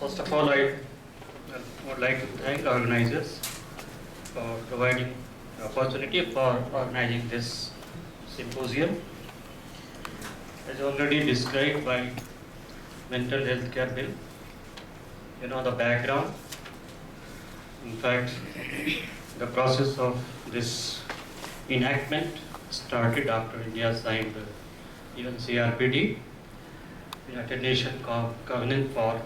First of all, I would like to thank the organizers for providing the opportunity for organizing this symposium. As already described by Mental Health Care Bill, you know the background. In fact, the process of this enactment started after India signed the even CRPD, United Nations Covenant for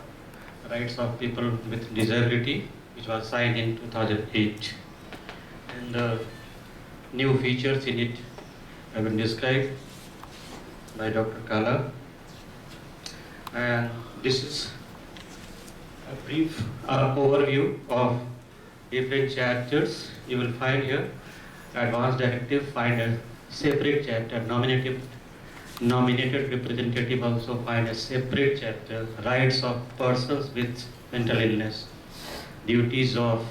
Rights of People with Disability, which was signed in 2008. And the new features in it have been described by Dr. Kala. And this is a brief overview of different chapters. You will find here Advanced Directive, find a separate chapter, nominated representative also find a separate chapter, rights of persons with mental illness, duties of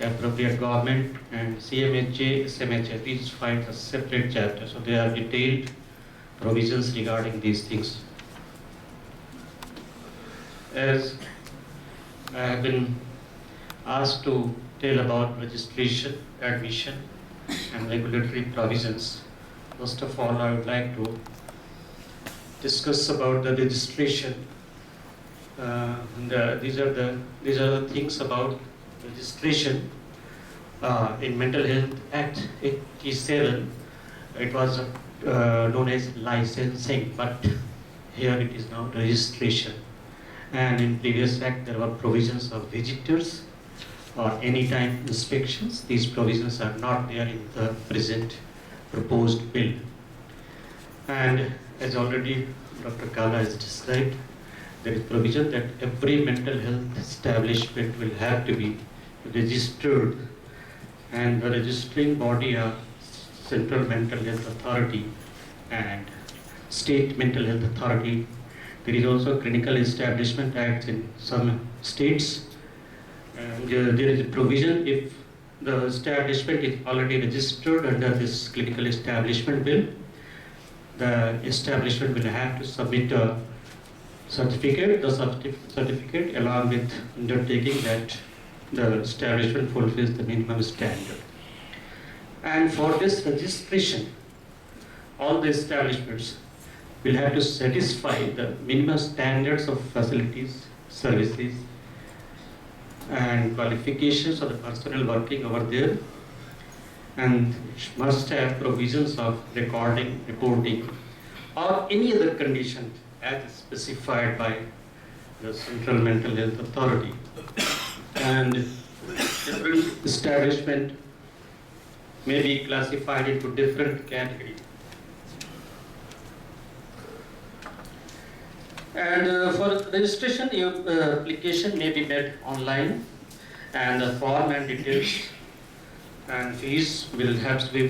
appropriate government, and CMHA, SMHA, these find a separate chapter. So there are detailed provisions regarding these things. As I have been asked to tell about registration, admission, and regulatory provisions, first of all, I would like to discuss about the registration. These are the things about registration. In Mental Health Act 87, it was known as licensing, but here it is now registration. And in previous act, there were provisions of visitors or anytime inspections. These provisions are not there in the present proposed bill. And as already Dr. Kala has described, there is provision that every mental health establishment will have to be registered, and the registering body are Central Mental Health Authority and State Mental Health Authority. There is also Clinical Establishment Act in some states, and there is a provision if the establishment is already registered under this Clinical Establishment Bill, the establishment will have to submit a certificate, certificate along with undertaking that the establishment fulfills the minimum standard. And for this registration, all the establishments will have to satisfy the minimum standards of facilities, services, and qualifications of the personnel working over there, and must have provisions of recording, reporting, or any other condition as specified by the Central Mental Health Authority. And different establishment may be classified into different categories. And for registration, your application may be made online, and the form and details and fees will be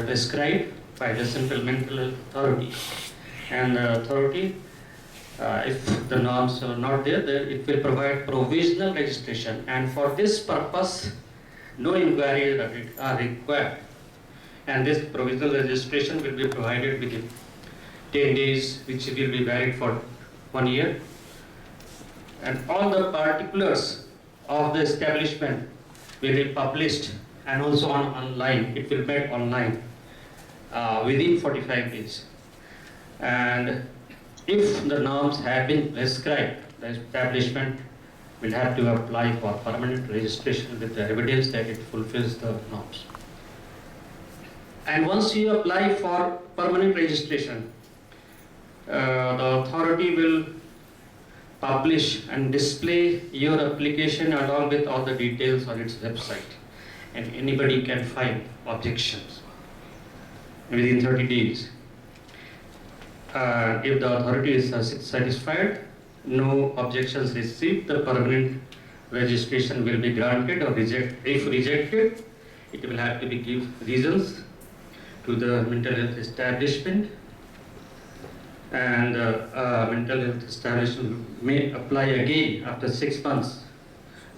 prescribed by the Central Mental Health Authority. And the authority, if the norms are not there, then it will provide provisional registration. And for this purpose, no inquiries are required. And this provisional registration will be provided within 10 days, which will be valid for 1 year. And all the particulars of the establishment will be published, and also online. It will be made online within 45 days. And if the norms have been prescribed, the establishment will have to apply for permanent registration with the evidence that it fulfills the norms. And once you apply for permanent registration, the authority will publish and display your application along with all the details on its website, and anybody can file objections within 30 days. If the authority is satisfied, no objections received, the permanent registration will be granted or rejected. If rejected, it will have to be give reasons to the mental health establishment, and mental health establishment may apply again after 6 months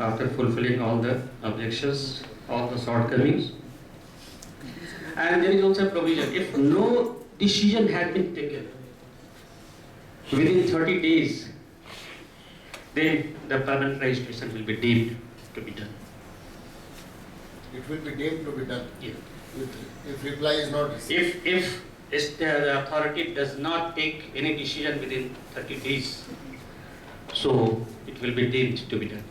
after fulfilling all the objections, all the shortcomings. And there is also a provision, if no decision had been taken within 30 days, then the permanent registration will be deemed to be done. It will be deemed to be done. Yeah. If reply is not received. If the authority does not take any decision within 30 days, so it will be deemed to be done.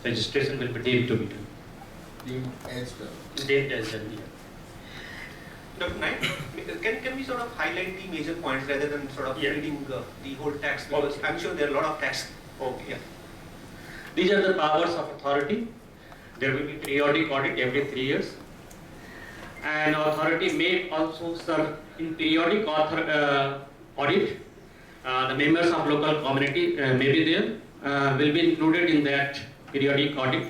Registration will be deemed to be done. Deemed as done. Deemed as done. Yeah. Dr. Naik, can we sort of highlight the major points rather than sort of Yeah. reading the whole text? Because Okay. I'm sure there are a lot of text. Okay. Yeah. These are the powers of authority. There will be periodic audit every 3 years. And authority may also serve in periodic audit. The members of local community may be there, will be included in that periodic audit.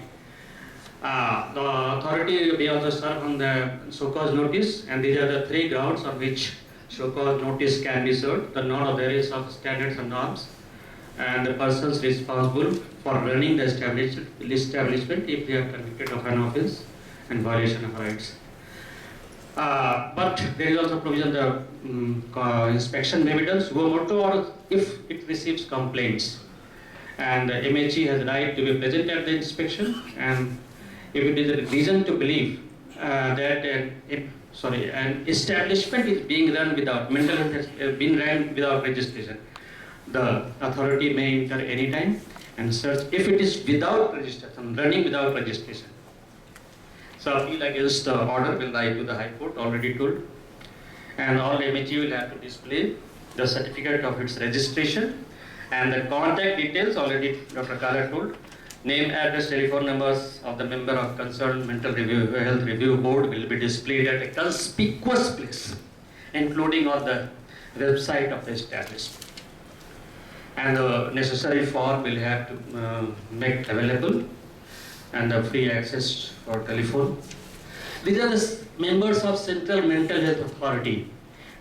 The authority may also serve on the show-cause notice, and these are the 3 grounds on which show-cause notice can be served: the non-observance of standards and norms, and the persons responsible for running the establishment if they are convicted of an offence and violation of rights. But there is also provision the inspection may be done suo motu, or if it receives complaints. And the MHE has the right to be present at the inspection, and if it is a reason to believe that an establishment is being run without mental health has been run without registration, the authority may enter any time and search if it is without registration, running without registration. So appeal against the order will lie to the High Court, already told, and all MHE will have to display the certificate of its registration and the contact details, already Dr. Kala told. Name, address, telephone numbers of the member of concerned mental health review board will be displayed at a conspicuous place, including on the website of the establishment. And the necessary form will have to make available, and the free access for telephone. These are the members of Central Mental Health Authority.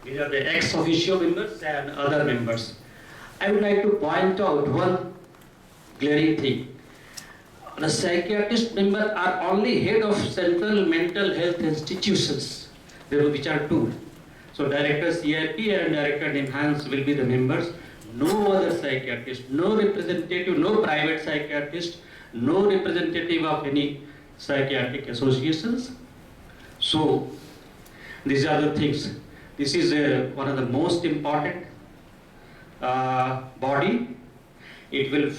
These are the ex officio members and other members. I would like to point out one glaring thing. The psychiatrist members are only head of central mental health institutions, which are 2. So Director CIP and Director NIMHANS will be the members. No other psychiatrist, no representative, no private psychiatrist, no representative of any psychiatric associations. So these are the things. This is one of the most important body. It will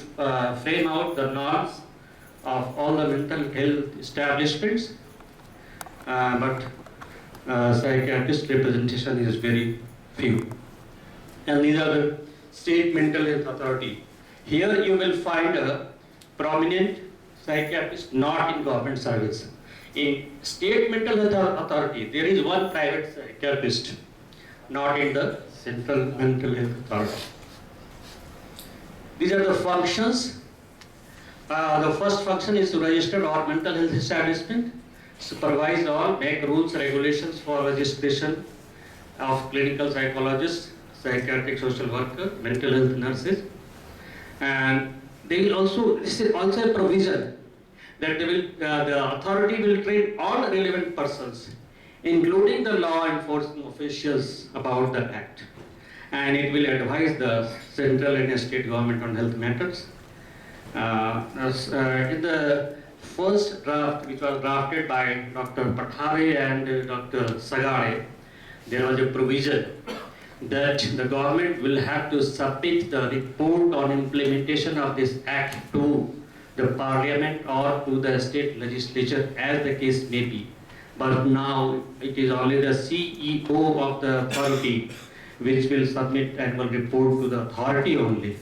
frame out the norms of all the mental health establishments, but psychiatrist representation is very few. And these are the State Mental Health Authority. Here you will find a prominent psychiatrist not in government service. In State Mental Health Authority, there is one private psychiatrist, not in the Central Mental Health Authority. These are the functions. The first function is to register all mental health establishment, supervise all, make rules, regulations for registration of clinical psychologists, psychiatric social worker, mental health nurses, and they will also, this is also a provision that they will, the authority will train all relevant persons, including the law enforcement officials, about the act, and it will advise the central and state government on health matters. In the first draft, which was drafted by Dr. Pathare and Dr. Sagare, there was a provision that the government will have to submit the report on implementation of this act to the parliament or to the state legislature, as the case may be. But now it is only the CEO of the authority which will submit annual report to the authority only.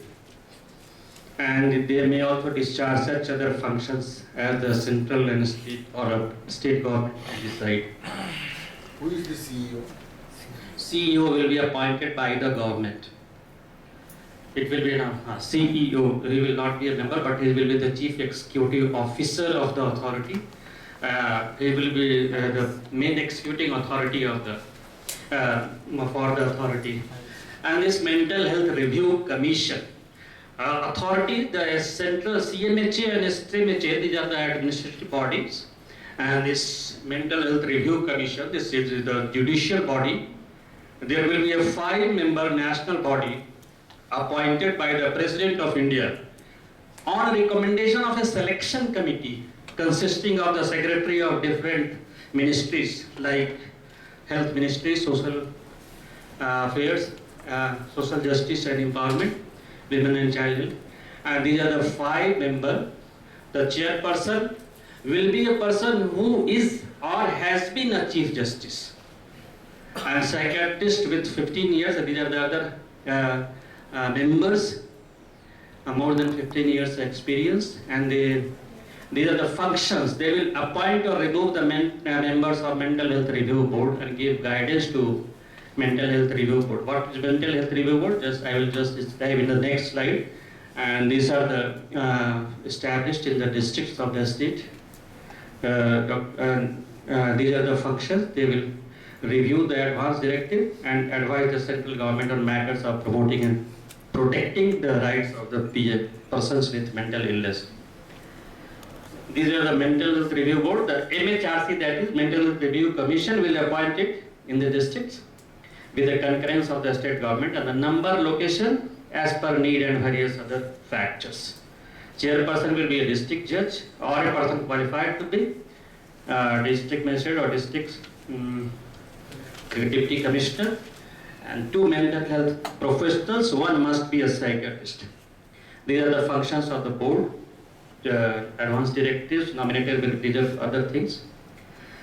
And they may also discharge such other functions as the central and state or state government decide. Who is the CEO? CEO will be appointed by the government. It will be a CEO. He will not be a member, but he will be the chief executive officer of the authority. He will be the main executing authority of the for the authority. And this mental health review commission authority, the central CMHA and SMHA, these are the administrative bodies, and this mental health review commission, this is the judicial body. There will be a 5-member national body appointed by the President of India, on recommendation of a selection committee consisting of the secretary of different ministries like health ministry, social affairs, social justice and empowerment, women and child health. And these are the 5 members. The chairperson will be a person who is or has been a chief justice. And psychiatrist with 15 years, these are the other members, more than 15 years experience, and these are the functions. They will appoint or remove the members of mental health review board and give guidance to mental health review board. What is mental health review board? I will just describe in the next slide. And these are the established in the districts of the state. These are the functions. They will review the advance directive and advise the central government on matters of promoting and protecting the rights of the persons with mental illness. These are the mental health review board. The MHRC, that is Mental Health Review Commission, will appoint it in the districts with the concurrence of the state government, and the number, location as per need and various other factors. Chairperson will be a district judge or a person qualified to be district magistrate or district deputy commissioner, and 2 mental health professionals. 1 must be a psychiatrist. These are the functions of the board. Advance directives, nominated will reserve other things.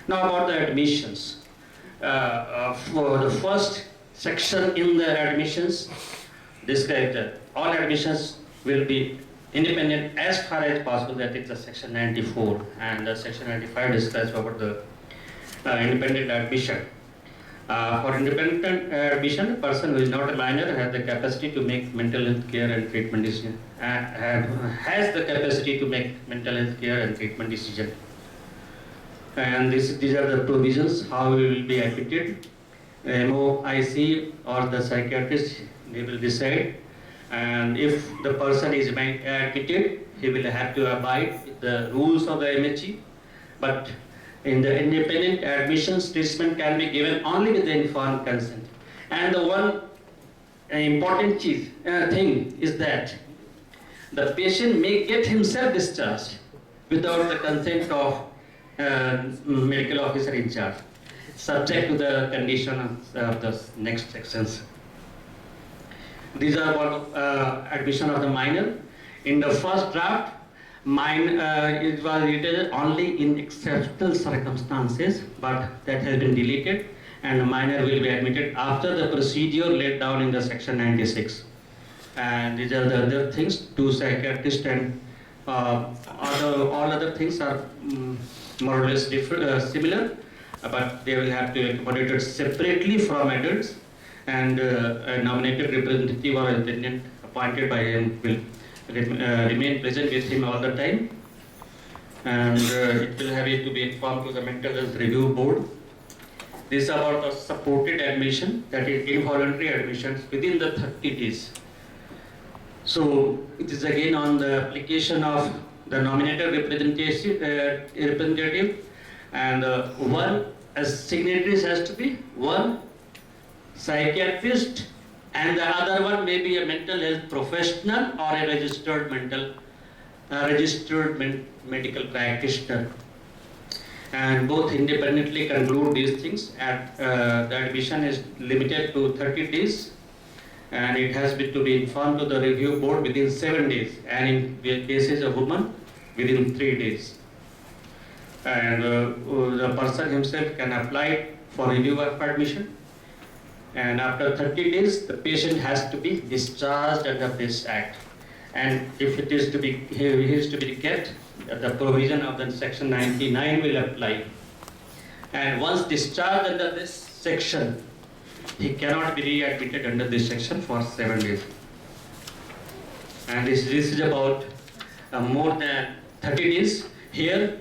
Now about the admissions. For the first section in the admissions, described that all admissions will be independent as far as possible. That is the section 94, and the section 95 describes about the independent admission. For independent admission, a person who is not a minor has the capacity to make mental health care and treatment decision. Has the capacity to make mental health care and treatment decision. And these are the provisions how we will be admitted. MOIC or the psychiatrist, they will decide. And if the person is admitted, he will have to abide with the rules of the MHE. But in the independent admissions, treatment can be given only with the informed consent. And the one important thing is that the patient may get himself discharged without the consent of medical officer in charge, subject to the condition of the next sections. These are about admission of the minor. In the first draft, it was written only in exceptional circumstances, but that has been deleted, and the minor will be admitted after the procedure laid down in the section 96. And these are the other things. 2 psychiatrists and all other things are more or less similar, but they will have to be accommodated separately from adults, and a nominated representative or attendant appointed by him will remain present with him all the time, and it will have to be informed to the mental health review board. This is about the supported admission, that is involuntary admissions within the 30 days. So it is again on the application of the nominated representative, and one as signatories has to be 1 psychiatrist, and the other one may be a mental health professional or a registered medical practitioner. And both independently conclude these things. The admission is limited to 30 days, and it has to be informed to the review board within 7 days, and in cases of women, within 3 days. And the person himself can apply for review of admission. And after 30 days, the patient has to be discharged under this act. And if it is to be, he is to be kept, the provision of the section 99 will apply. And once discharged under this section, he cannot be readmitted under this section for 7 days. And this is about more than 30 days. Here,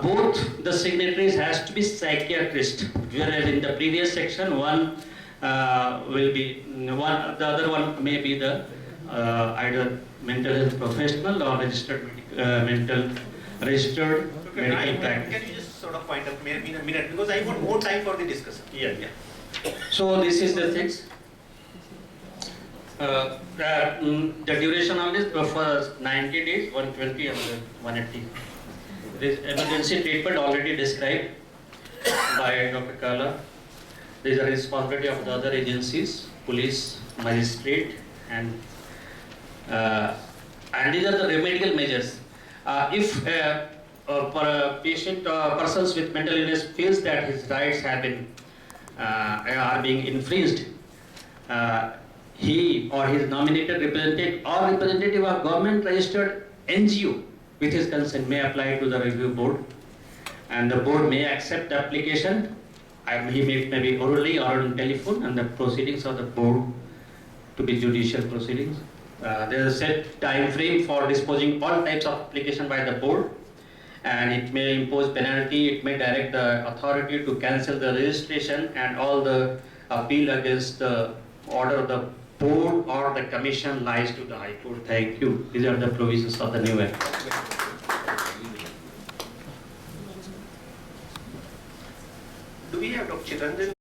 both the signatories has to be psychiatrist, whereas in the previous section, one will be the other one may be the either mental health professional or registered medical practitioner. Can you just sort of point out in a minute, because I want more time for the discussion. Yeah. So this is the things. The duration of this for 90 days, 120 and 180. This emergency treatment already described by Dr. Kala. These are responsibility of the other agencies, police, magistrate, and these are the remedial measures. If for a patient persons with mental illness feels that his rights have been are being infringed, he or his nominated representative or representative of government registered NGO with his consent may apply to the review board, and the board may accept the application. He may be orally or on telephone, and the proceedings of the board to be judicial proceedings. There is a set time frame for disposing all types of application by the board, and it may impose penalty. It may direct the authority to cancel the registration, and all the appeal against the order of the board or the commission lies to the High Court. Thank you. These are the provisions of the new act. Do we have Dr. Chiranjan?